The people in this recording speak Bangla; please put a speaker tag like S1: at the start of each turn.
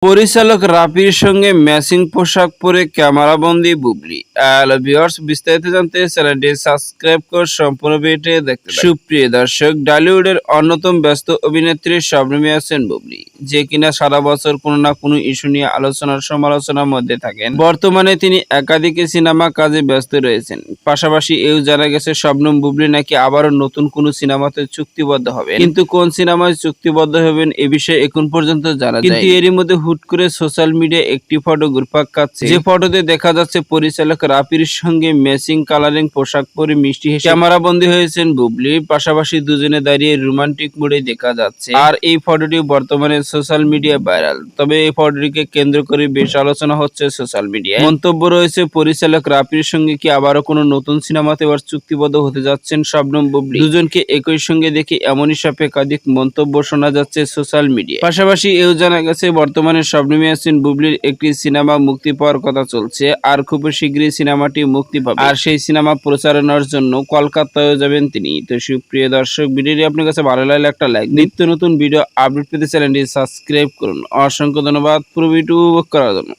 S1: পরিচালক রাফির সঙ্গে ম্যাচিং পোশাক পরে ক্যামেরাবন্দি বুবলি। হ্যালো ভিউয়ার্স, বিস্তারিত জানতে চ্যানেলটি সাবস্ক্রাইব করে সম্পূর্ণ ভিডিওটি দেখতে থাকুন। সুপ্রিয় দর্শক, টলিউডের অন্যতম ব্যস্ত অভিনেত্রী শবনমী আহসান বুবলি, যে কিনা সারা বছর কোনো না কোনো ইস্যু নিয়ে আলোচনার সমালোচনার মধ্যে থাকেন। বর্তমানে তিনি একাধিক সিনেমা কাজে ব্যস্ত রয়েছেন। পাশাপাশি এও জানা গেছে শবনম বুবলি নাকি আবারও নতুন কোনো সিনেমাতে চুক্তিবদ্ধ হবেন, কিন্তু কোন সিনেমায় চুক্তিবদ্ধ হবেন এ বিষয়ে এখন পর্যন্ত জানা যায়। কিন্তু এরই মধ্যে হুট করে সোশ্যাল মিডিয়ায় একটি ফটো ঘুরপাক খাচ্ছে, যে ফটোতে দেখা যাচ্ছে পরিচালক রাফির সঙ্গে ম্যাচিং কালারিং পোশাক পরে মিষ্টি হেসে ক্যামেরাবন্দী হয়েছেন বুবলি। পাশাপাশি দুজনে দাঁড়িয়ে রোমান্টিক মুডে দেখা যাচ্ছে। আর এই ফটোটি বর্তমানে সোশ্যাল মিডিয়ায় ভাইরাল। তবে এই ফটোটিকে কেন্দ্র করে বেশ আলোচনা হচ্ছে সোশ্যাল মিডিয়ায়। মন্তব্য রয়েছে, পরিচালক রাফির সঙ্গে কি আবারও কোনো নতুন সিনেমাতে এবার চুক্তিবদ্ধ হতে যাচ্ছেন শবনম বুবলি। দুজনকে একই সঙ্গে দেখে এমনই সব একাধিক মন্তব্য শোনা যাচ্ছে সোশ্যাল মিডিয়ায়। পাশাপাশি এও জানা গেছে বর্তমানে শবনমী আহসান বুবলির একটি সিনেমা মুক্তি পাওয়ার কথা চলছে, আর খুব শীঘ্রই সিনেমাটি মুক্তি পাবে। আর সেই সিনেমা প্রচারণার জন্য কলকাতায় যাবেন তিনি। তো সুপ্রিয় দর্শক, ভিডিওটি আপনার কাছে ভালো লাগলে একটা লাইক, নিত্য নতুন ভিডিও আপডেট পেতে চ্যানেলটি সাবস্ক্রাইব করুন। অসংখ্য ধন্যবাদ পুরো ভিডিও উপভোগ করার জন্য।